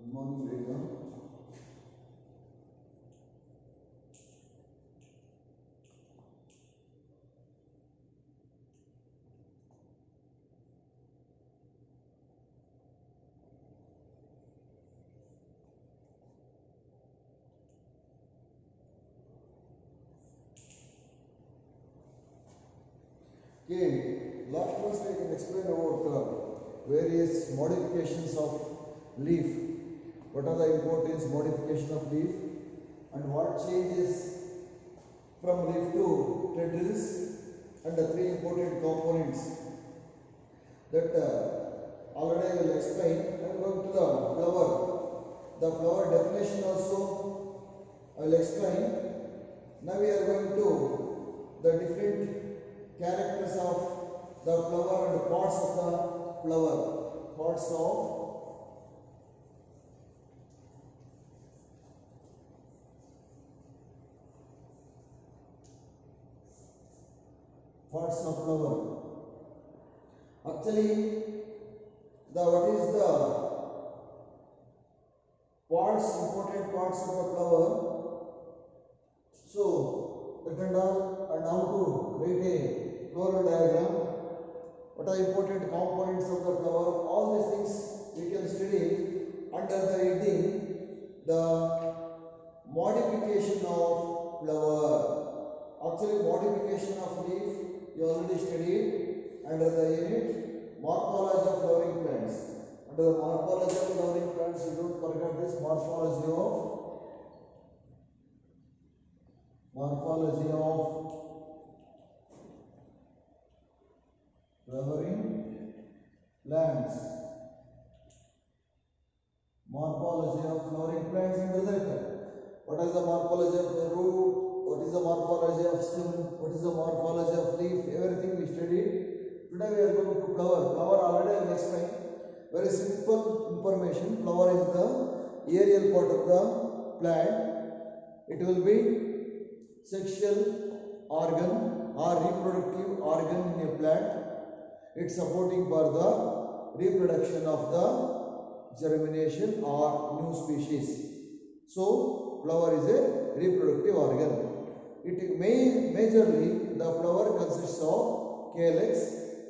Good morning, Rita. Okay, last class I can explain about various modifications of leaf. What are the importance modification of leaf and what changes from leaf to tendrils and the three important components that already I will explain. I am going to the flower. The flower definition also I will explain. Now we are going to the different characters of the flower and parts of the flower. Parts of flower. Actually, what is the important parts of the flower? So that and all, and how to write a floral diagram. What are important components of the flower? All these things we can study under the heading the modification of flower. Actually, modification of leaf you already studied under the unit morphology of flowering plants. Under the morphology of flowering plants, you don't forget this morphology of flowering plants. Morphology of flowering plants and result. What is the morphology of the root? What is the morphology of stem? What is the morphology of leaf? Everything we studied. Today we are going to flower. Flower already I will explain. Very simple information. Flower is the aerial part of the plant. It will be sexual organ or reproductive organ in a plant. It's supporting for the reproduction of the germination or new species. So flower is a reproductive organ. It majorly the flower consists of calyx,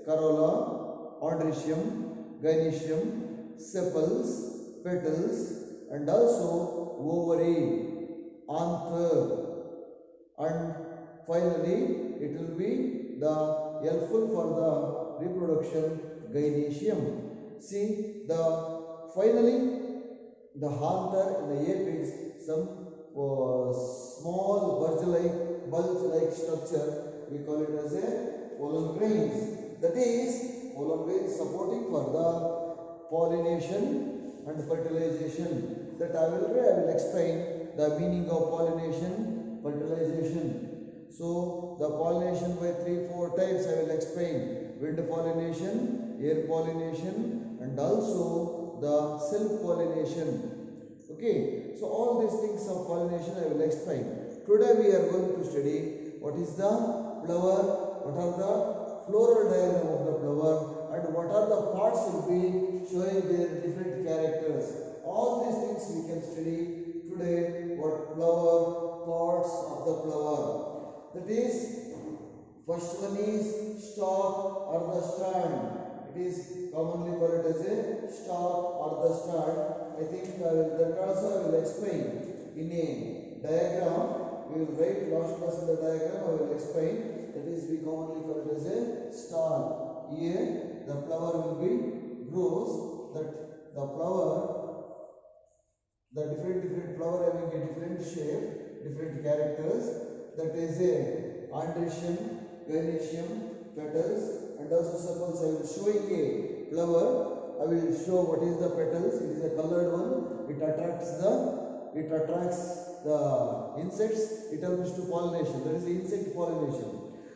corolla, androecium, gynoecium, sepals, petals, and also ovary, anther, and finally it will be the helpful for the reproduction gynoecium. See finally the anther in the apex some small bulge-like structure. We call it as a pollen grains. That is pollen grains supporting for the pollination and fertilization. That I will explain the meaning of pollination, fertilization. So the pollination by 3-4 types I will explain: wind pollination, air pollination, and also the self pollination. Okay, so all these things of pollination I will explain. Today we are going to study what is the flower, what are the floral diagram of the flower, and what are the parts will be showing their different characters. All these things we can study today. What flower, parts of the flower. That is, first one is stalk or the strand. It is commonly called as a stalk or the strand. I think that also I will explain in a diagram. We will write last class in the diagram. I will explain. That is, we commonly call it as a stalk. Here the flower will be grows. That the flower, the different flower having a different shape, different characters. That is a androecium, gynoecium, petals, and also suppose I will show a flower. I will show what is the petals. It is a colored one. It attracts the insects. It helps to pollination. That is the insect pollination.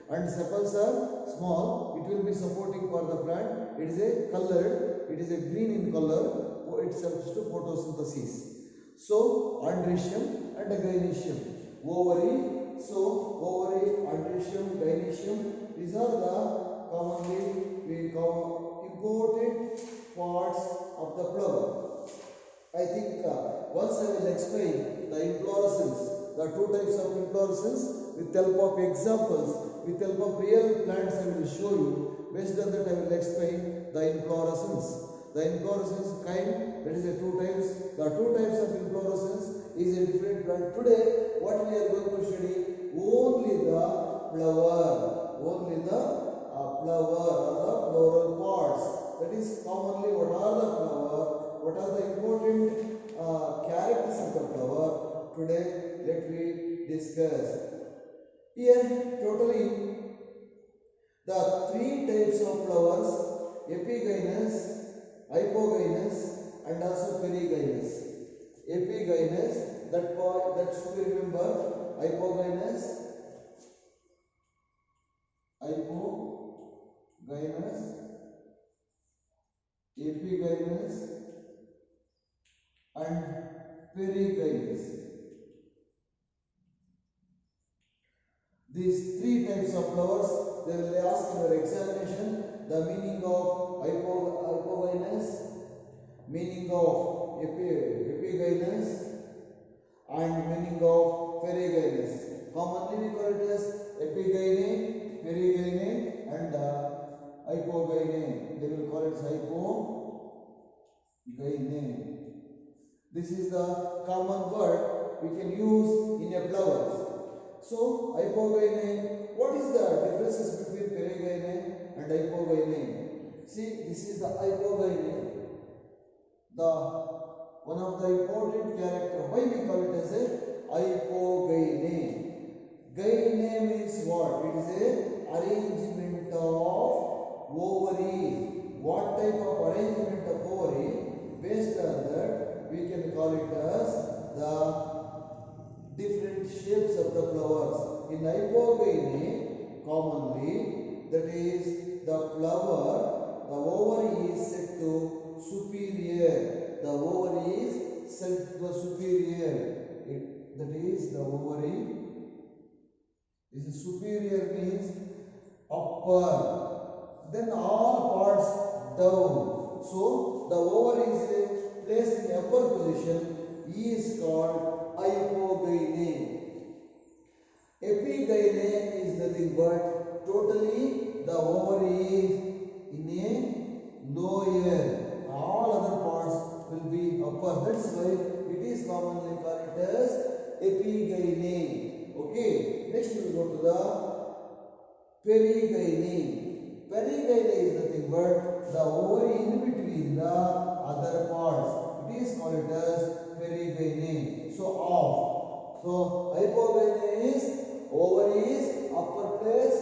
And sepals are small. It will be supporting for the plant. It is a colored. It is a green in color. It helps to photosynthesis. So androecium and gynoecium. Ovary. So ovary, androecium, gynoecium. These are the commonly we call important parts of the flower. I think explain the inflorescence, the two types of inflorescence with help of examples, with help of real plants I will show you. Based on that I will explain the inflorescence. The inflorescence kind, that is the two types. The two types of inflorescence is a different plant. Today what we are going to study only the flower, only the flower or the floral parts. That is commonly what are the flower, what are the important characters of the flower. Today let me discuss. Here totally the three types of flowers: epigynous, hypogynous and also perigynous. Epigynous, that should be remember. Hypogynous, epigynous and perigynous. These three types of flowers, they will ask in your examination the meaning of hypogynous, meaning of epigynous and meaning of perigynous. Commonly we call it as epigyne, perigyne and hypogyne. They will call it hypogyne. This is the common word we can use in a flower. So, hypogyne, what is the differences between perigyne and hypogyne? See, this is the hypogyne. The one of the important character. Why we call it as a hypogyne? Gyne means what? It is a arrangement of ovary. What type of arrangement of ovary? Based on that, we can call it as the different shapes of the flowers. In hypogyne, commonly, that is the flower, the ovary is set to superior. The ovary is set to the superior. That is the ovary. This is superior means upper. Then all parts down. So the ovary is placed in upper position. Is called hypogyne. Epigyne is nothing but totally the ovary is in a lower. All other parts will be upper. That's why it is commonly called it as epigyne. Okay. Next we will go to the perigyne. Perigyne is nothing but the ovary in between the other parts. It is called as perigyne. So off. So hypogyne is ovary is upper place,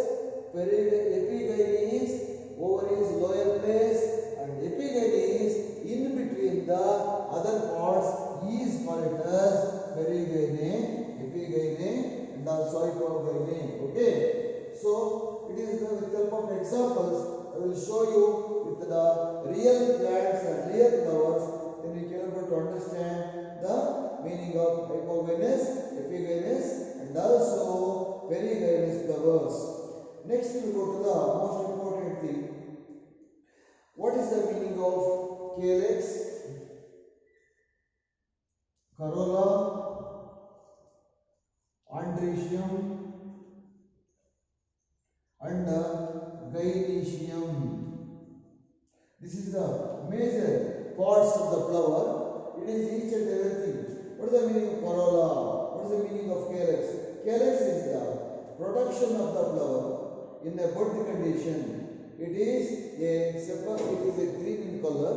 epigyne is ovary is lower place, and epigyne is in between the other parts. Is called as perigyne, epigyne and also hypogyne. Okay. So it is with help of examples I will show you with the real plants and real flowers. Then we can able to understand the meaning of hypogynous, epigynous and also perigynous flowers. Next we will go to the most important thing. What is the meaning of calyx, corolla, androecium and gynoecium? This is the major parts of the flower. It is each and everything. What is the meaning of corolla? What is the meaning of calyx? Calyx is the production of the flower in a bud condition. It is a green in color.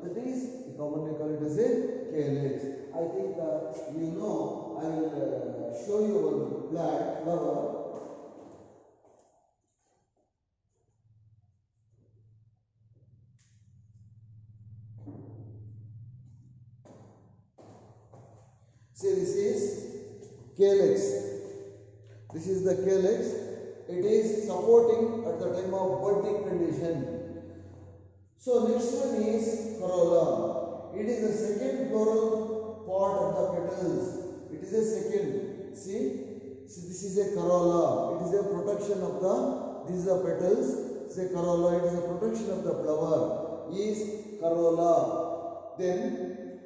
That is commonly called as a calyx. I think you know. I will show you one plant flower. See, this is calyx. This is the calyx. It is supporting at the time of budding condition. So next one is corolla. It is the second floral part of the petals. It is a second. See, this is a corolla. It is a protection of the. These are petals. It's a corolla. It is a protection of the flower. Is corolla. Then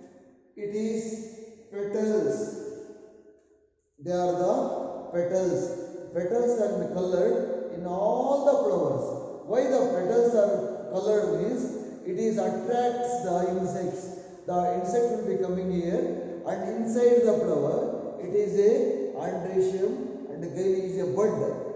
it is petals. They are the petals. Petals are colored in all the flowers. Why the petals are colored means it is attracts the insects. The insect will be coming here, and inside the flower it is a androecium and gynoecium is a bud.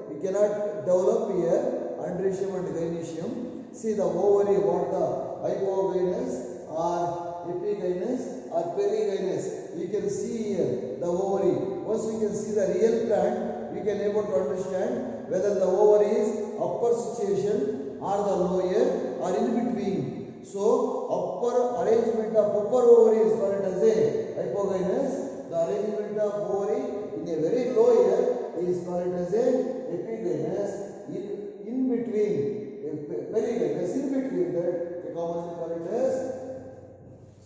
We cannot develop here androecium and gynoecium. See the ovary, what the hypogynous or epigynous or perigynous. You can see here the ovary. Once we can see the real plant, we can able to understand whether the ovary is upper situation or the lower or in between. So upper arrangement of upper ovary is called as a hypogynous. The arrangement of ovary in a very lower is called as a epigynous. In between, perigynous, in between that, we commonly call it as.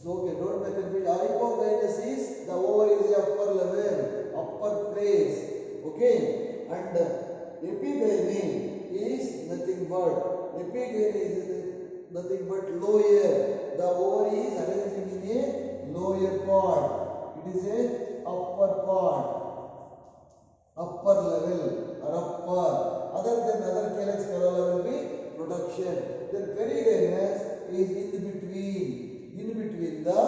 So okay, don't make confusion. Hypogynous is the ovary is the upper level, upper place. Okay, and epigyne is nothing but lower. The ovary is arranged in a lower part. It is a upper part, upper level or upper. Other than other calyx corolla will be production. Then perigynous is in between. In between the,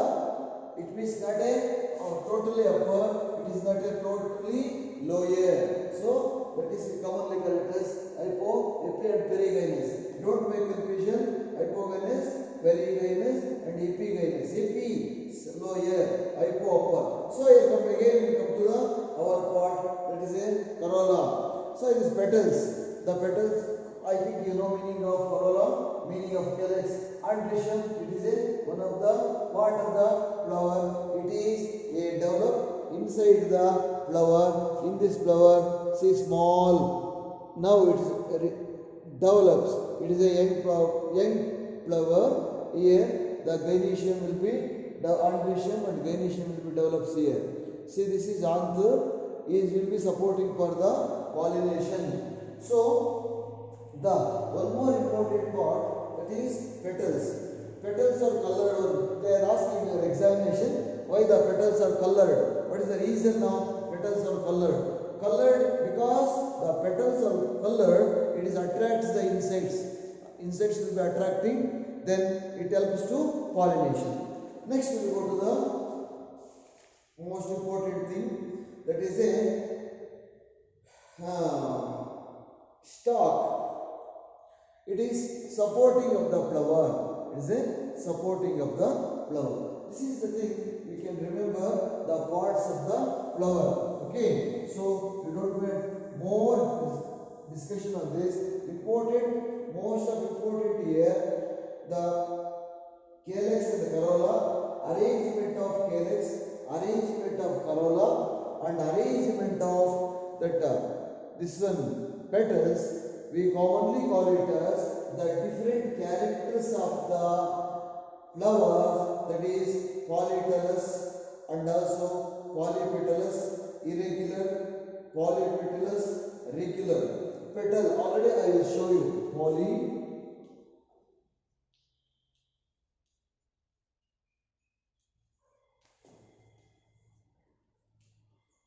it means not a totally upper, it is not a totally lower. So that is commonly called as hypo, epi and perigynous. Don't make confusion. Hypogynous, perigynous and epigynous. Epi is lower, hypo upper. So again we come to the our part, that is a corolla. So it is petals. The petals, I think you know meaning of corolla, meaning of calyx. Androecium, it is a one of the part of the flower. It is a developed inside the flower. In this flower, see small. Now it develops. It is a young flower. Here the gynoecium will be the androecium and gynoecium will be developed here. See, this is anther. Is will be supporting for the pollination. So the one more important part. Is petals. Petals are colored. They are asking your examination why the petals are colored. What is the reason now petals are colored? Colored because the petals are colored. It is attracts the insects. Insects will be attracting. Then it helps to pollination. Next we will go to the most important thing. That is a stalk. It is supporting of the flower. It is a supporting of the flower. This is the thing we can remember the parts of the flower. Okay. So we don't need more discussion on this. Important, most of important here, the calyx and the corolla, arrangement of calyx, arrangement of corolla, and arrangement of that this one petals. We commonly call it as the different characters of the flowers, that is polypetalous and also polypetalous, irregular, polypetalous, regular. Petal, already I will show you.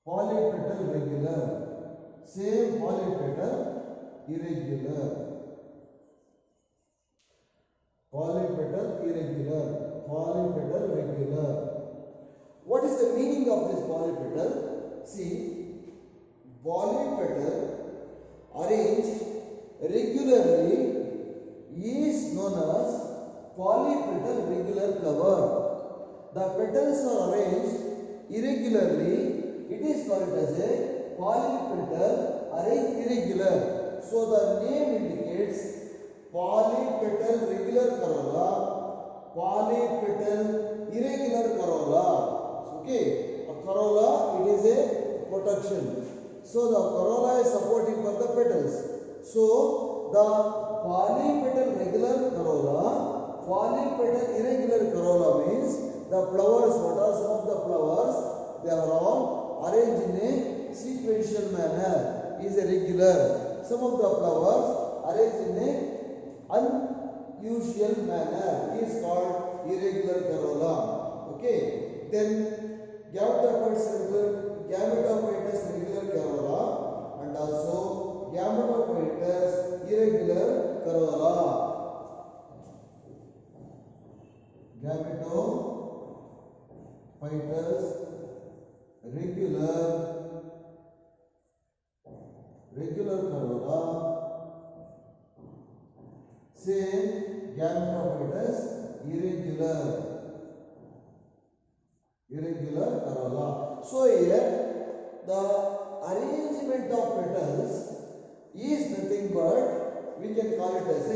Polypetal regular. Same polypetal. Irregular. Polypetal irregular. Polypetal regular. What is the meaning of this polypetal? See, polypetal arranged regularly is known as polypetal regular flower. The petals are arranged irregularly. It is called as a polypetal arranged irregular. So the name indicates polypetal regular corolla, polypetal irregular corolla. Okay, a corolla, it is a protection. So the corolla is supporting for the petals. So the polypetal regular corolla, polypetal irregular corolla means the flowers. What are some of the flowers? They are all arranged in a sequential manner. Is a regular. Some of the flowers arranged in a unusual manner is called irregular corolla. Okay. Then gametophytous regular corolla and also gametophytous irregular corolla. Gametophytous regular corolla. Same gametophytous irregular corolla. So here the arrangement of petals is nothing but we can call it as a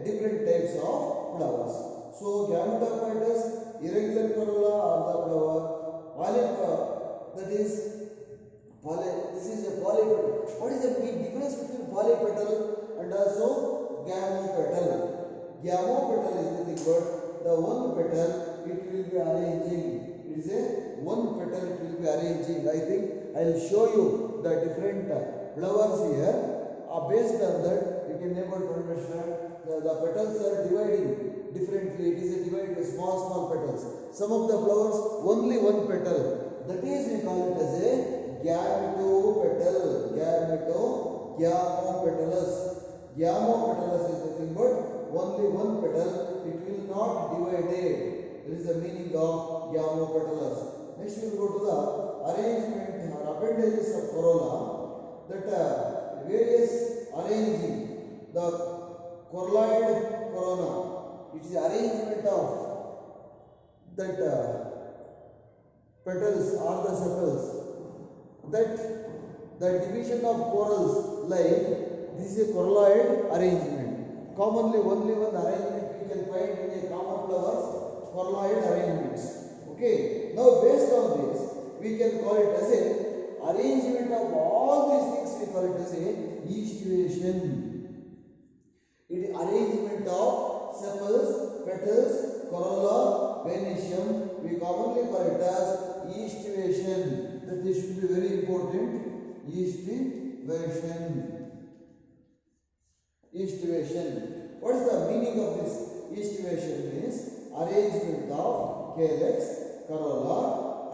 different types of flowers. So gametophytous irregular corolla are the flower. That is this is a polypetal. What is the big difference between polypetal and also gamopetal? Gamopetal is nothing but the one petal it will be arranging. It is a one petal it will be arranging. I think I will show you the different flowers here. Based on that, you can able to understand the petals are dividing differently. It is a divided small petals. Some of the flowers only one petal. That is we call it as a gametopetal. Gamopetalous. Gamopetalous is nothing but only one petal. It will not divided. This is the meaning of gamopetalous. Next we will go to the arrangement or appendages of corolla. That various arranging the corolloid corona. It is arrangement of that petals or the sepals. That the division of corals like this is a corolloid arrangement. Commonly only one arrangement we can find in a common flowers, corolloid arrangements. Okay. Now based on this we can call it as a arrangement of all these things. We call it as a aestivation. It is arrangement of sepals, petals, corolla, venetium. We commonly call it as aestivation. That this should be very important. Aestivation. What is the meaning of this? Aestivation means arrangement of calyx, corolla,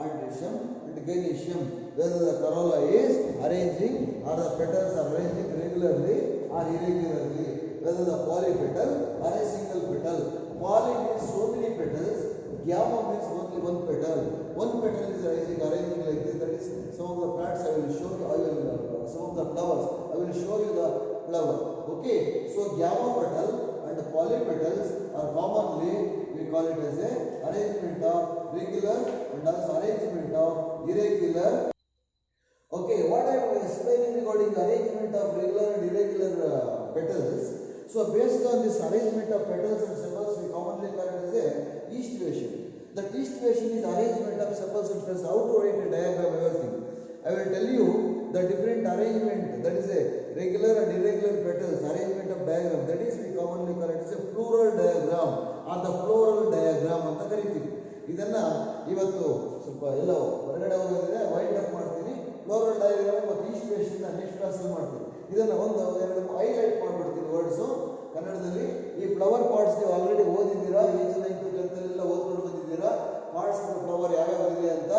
androecium and gynoecium. Whether the corolla is arranging or the petals are arranging regularly or irregularly. Whether the polypetal or a single petal. Poly means so many petals. Gamma means only one petal. One petal is arranging like this. That is some of the plants I will show you. Some of the flowers I will show you the flower. Okay. So gamma petal and polypetals are commonly we call it as a arrangement of regular and also arrangement of irregular. Okay, what I am explaining regarding the arrangement of regular and irregular petals. So based on this arrangement of petals and sepals, we commonly call it as a aestivation. The aestivation is arrangement of sepals and petals. How to write a diagram, everything. I will tell you the different arrangement, that is a regular and irregular petals, arrangement of diagram. That is we commonly call it as a plural diagram or the floral diagram ಅಂತ ಕರೀತೀವಿ. ಇದನ್ನ ಇವತ್ತು ಸ್ವಲ್ಪ ಎಲ್ಲ ಹೊರಗಡೆ ಹೋಗೋದಿದೆ wind up ಮಾಡ್ತೀನಿ. Floral diagram ಮತ್ತು ಈಸ್ಟಿವೇಷನ್ next ಕ್ಲಾಸಲ್ಲಿ ಮಾಡ್ತೀನಿ. ಇದನ್ನು ಎರಡು ಹೈಲೈಟ್ ಮಾಡಿಬಿಡ್ತೀನಿ ವರ್ಡ್ಸು ಕನ್ನಡದಲ್ಲಿ. ಈ ಫ್ಲವರ್ ಪಾರ್ಟ್ಸ್ ನೀವು ಆಲ್ರೆಡಿ ಓದಿದ್ದೀರಾ, 8th 9th 10th ಎಲ್ಲ ಓದ್ಕೊಂಡು ಬಂದಿದ್ದೀರಾ. ಪಾರ್ಟ್ಸ್ ಫ್ಲವರ್ ಯಾವ್ಯಾವ ಇದೆ ಅಂತ.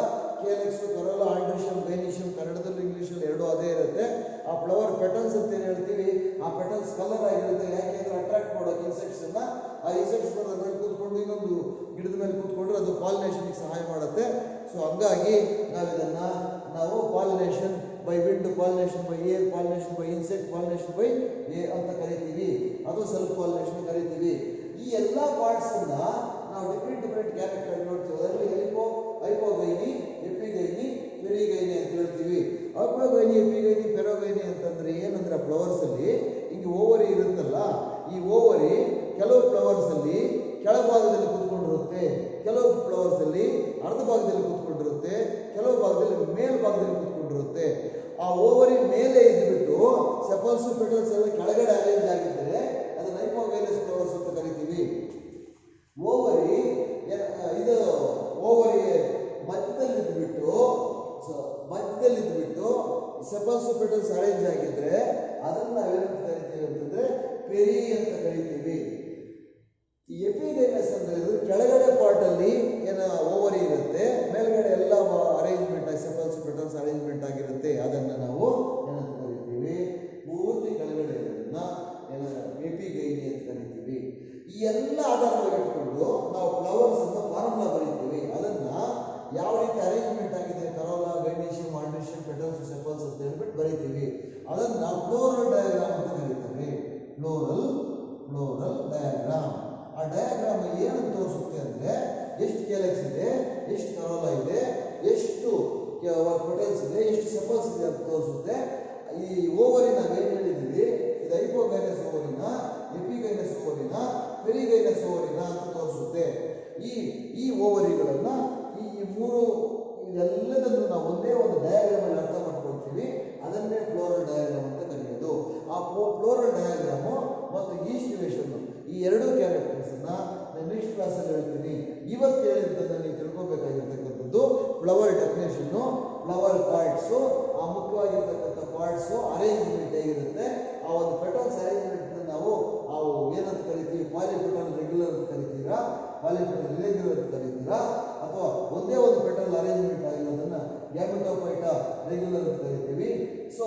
ಕೇಲೆಕ್ಸ್, ಕರೋಲಾ, ಆಂಡ್ರಿಷಿಯಂ, ಗೈನಿಷಿಯಂ ಕನ್ನಡದಲ್ಲೂ ಇಂಗ್ಲೀಷಲ್ಲಿ ಎರಡೂ ಅದೇ ಇರುತ್ತೆ. ಆ ಫ್ಲವರ್ ಪೆಟಲ್ಸ್ ಅಂತ ಏನು ಹೇಳ್ತೀವಿ, ಆ ಪೆಟಲ್ಸ್ ಕಲರ್ ಆಗಿರುತ್ತೆ. ಯಾಕೆಂದ್ರೆ ಅಟ್ರಾಕ್ಟ್ ಮಾಡೋಕೆ ಇನ್ಸೆಕ್ಟ್ಸ್ ಅನ್ನ, ಆ ಇನ್ಸೆಕ್ಟ್ಸ್ ಅದ್ರ ಮೇಲೆ ಕೂತ್ಕೊಂಡು ಇನ್ನೊಂದು ಗಿಡದ ಮೇಲೆ ಕೂತ್ಕೊಂಡ್ರೆ ಅದು ಪಾಲಿನೇಷನ್ಗೆ ಸಹಾಯ ಮಾಡುತ್ತೆ. ಸೊ ಹಂಗಾಗಿ ನಾವು pollination by wind, pollination by air, pollination by insect, pollination by ಏ ಅಂತ ಕರಿತೀವಿ. ಅದು ಸೆಲ್ಫ್ ಪಾಲಿನೇಷನ್ ಕರಿತೀವಿ. ಈ ಎಲ್ಲ ಪಾರ್ಟ್ಸ್ ನಾವು ಡಿಫ್ರೆಂಟ್ ಕ್ಯಾರೆಕ್ಟರ್ ನೋಡ್ತೀವಿ. ಅದರಲ್ಲಿ ಹೈಪೋಗೈನಿ, ಎಪಿಗೈನಿ, ಪೆರಿಗೈನಿ ಅಂತ ಹೇಳ್ತೀವಿ. ಹೈಪೋಗೈನಿ, ಎಪಿಗೈನಿ, ಪೆರೋಗೈನಿ ಅಂತಂದ್ರೆ ಏನಂದ್ರೆ ಫ್ಲವರ್ಸ್ ಅಲ್ಲಿ ಹಿಂಗೆ ಓವರಿ ಇರುತ್ತಲ್ಲ, ಈ ಓವರಿ ಕೆಲವು ಫ್ಲವರ್ಸ್ ಅಲ್ಲಿ ಕೆಳಭಾಗದಲ್ಲಿ ಕೂತ್ಕೊಂಡಿರುತ್ತೆ, ಕೆಲವು ಫ್ಲವರ್ಸ್ ಅಲ್ಲಿ ಅರ್ಧ ಭಾಗದಲ್ಲಿ ಕೂತ್ಕೊಂಡಿರುತ್ತೆ, ಕೆಲವು ಭಾಗದಲ್ಲಿ ಮೇಲ್ಭಾಗದಲ್ಲಿ ಕೂತ್ಕೊಂಡಿರುತ್ತೆ. ಆ ಓವರಿ ಮೇಲೆ ಇದ್ಬಿಟ್ಟು ಸೆಪಲ್ಸ್ ಪೆಟಲ್ಸ್ ಎಲ್ಲ ಕೆಳಗಡೆ ಅರೇಂಜ್ ಆಗಿದ್ದರೆ ಅದನ್ನ ಹೈಪೋಗೈನಸ್ ಫ್ಲವರ್ಸ್ ಅಂತ ಕರಿತೀವಿ. ಓವರಿ ಮಧ್ಯದಲ್ಲಿದ್ಬಿಟ್ಟು ಸೆಪಲ್ಸ್ ಪೆಟಲ್ಸ್ ಅರೇಂಜ್ ಆಗಿದ್ರೆ ಅದನ್ನ ನಾವೇನಂತ ಕರಿತೀವಿ ಅಂತಂದ್ರೆ ಪೆರಿ ಅಂತ ಕರಿತೀವಿ. ಎಪಿಗೈನಸ್ ಅಂದ್ರೆ ಕೆಳಗಡೆ ಪಾರ್ಟ್ ಅಲ್ಲಿ ಓವರಿ ಇರುತ್ತೆ, ಮೇಲ್ಗಡೆ ಎಲ್ಲ ಎಲ್ಲ ಆಧಾರವಾಗಿ ಇಟ್ಕೊಂಡು ನಾವು ಫ್ಲವರ್ಸ್ ಅಂತ ಫಾರ್ಮುಲಾ ಬರೀತೀವಿ. ಅದನ್ನ ಯಾವ ರೀತಿ ಅರೇಂಜ್ಮೆಂಟ್ ಆಗಿದೆ ಕರೋಲಾ, ಗೈನೇಶಿಯಂ, ಆಂಡ್ರೀಶಿಯಂ, ಪೆಟಲ್ಸ್, ಸೆಪಲ್ಸ್ ಅಂತ ಹೇಳ್ಬಿಟ್ಟು ಬರೀತೀವಿ. ಅದನ್ನ ಫ್ಲೋರಲ್ ಡಯಾಗ್ರಾಮ್ ಅಂತ ಕರೀತಾರೆ. Floral diagram. ಆ ಡಯಾಗ್ರಾಮ್ ಏನಂತ ತೋರಿಸುತ್ತೆ ಅಂದ್ರೆ ಎಷ್ಟು ಕೇಲೆಕ್ಸ್ ಇದೆ, ಎಷ್ಟು ಕರೋಲಾ ಇದೆ, ಎಷ್ಟು ಪೆಟಲ್ಸ್ ಇದೆ, ಎಷ್ಟು ಸೆಪಲ್ಸ್ ಇದೆ ಅಂತ ತೋರಿಸುತ್ತೆ. ಈ ಓವರಿ ನಾವೇನು ಹೇಳಿದ್ದೀವಿ, ಇದು ಹೈಪೋಗೈನಸ್ ಓವರಿನ, ಎಪಿಗೈನಸ್ ಓವರಿನ, ಪೆರಿಗೈನಸ್ ಓವರಿನ ಅಂತ ತೋರಿಸುತ್ತೆ. ಈ ಓವರಿಗಳನ್ನ ಈ ಮೂರು ಇದೆಲ್ಲದನ್ನು ನಾವು ಒಂದೇ ಒಂದು ಡಯಾಗ್ರಾಮ್ ಅಲ್ಲಿ ಅರ್ಥ ಮಾಡ್ಕೊಳ್ತೀವಿ. ಅದನ್ನೇ ಫ್ಲೋರಲ್ ಡಯಾಗ್ರಾಮ್ ಅಂತ ಕರೆಯೋದು. ಆ ಫ್ಲೋರಲ್ ಡಯಾಗ್ರಾಮು ಮತ್ತು ಈಸ್ಟಿವೇಷನ್ ಈ ಎರಡೂ ಕ್ಯಾರೆಕ್ಟರ್ಸ್ ಅನ್ನ ನಾನು ನೆಕ್ಸ್ಟ್ ಕ್ಲಾಸ್ ಅಲ್ಲಿ ಹೇಳ್ತೀನಿ. ಇವತ್ತು ಹೇಳಿದ್ದನ್ನು ನೀವು ತಿಳ್ಕೊಬೇಕಾಗಿರ್ತಕ್ಕಂಥದ್ದು ಫ್ಲವರ್ ಡೆಫಿನೇಷನ್, ಫ್ಲವರ್ ಪಾರ್ಟ್ಸು, ಆ ಮುಖ್ಯವಾಗಿರ್ತಕ್ಕಂಥ ಪಾರ್ಟ್ಸು, ಅರೇಂಜ್ಮೆಂಟ್ ಹೇಗಿರುತ್ತೆ, ಆ ಒಂದು ಪೆಟಲ್ಸ್ ಅರೇಂಜ್ಮೆಂಟ್ ನಾವು ಏನಂತ ಕರಿತೀವಿ, ಪಾಲಿಪೆಟಲ್ ರೆಗ್ಯುಲರ್ ಅಂತ ಕರಿತೀರಾ, ಪಾಲಿಪೆಟಲ್ ಇರೆಗ್ಯುಲರ್ ಅಂತ ಕರಿತೀರಾ, ಅಥವಾ ಒಂದೇ ಒಂದು ಪೆಟಲ್ ಅರೇಂಜ್ಮೆಂಟ್ ಆಗಿರೋದನ್ನ ಗ್ಯಾಮೆಟೋಫೈಟ ರೆಗ್ಯುಲರ್ ಅಂತ ಕರಿತೀವಿ. ಸೊ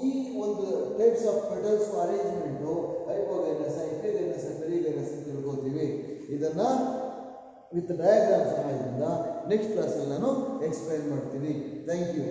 ಈ ಒಂದು types of petals arrangement hypogynous, epigynous, ಪೆರಿಗೈನಸ್ ಅಂತ ತಿಳ್ಕೊತೀವಿ. ಇದನ್ನ ವಿತ್ ಡಯಾಗ್ರಾಮ್ ಸಹಾಯದಿಂದ ನೆಕ್ಸ್ಟ್ ಕ್ಲಾಸಲ್ಲಿ ನಾನು ಎಕ್ಸ್ಪ್ಲೈನ್ ಮಾಡ್ತೀನಿ. Thank you.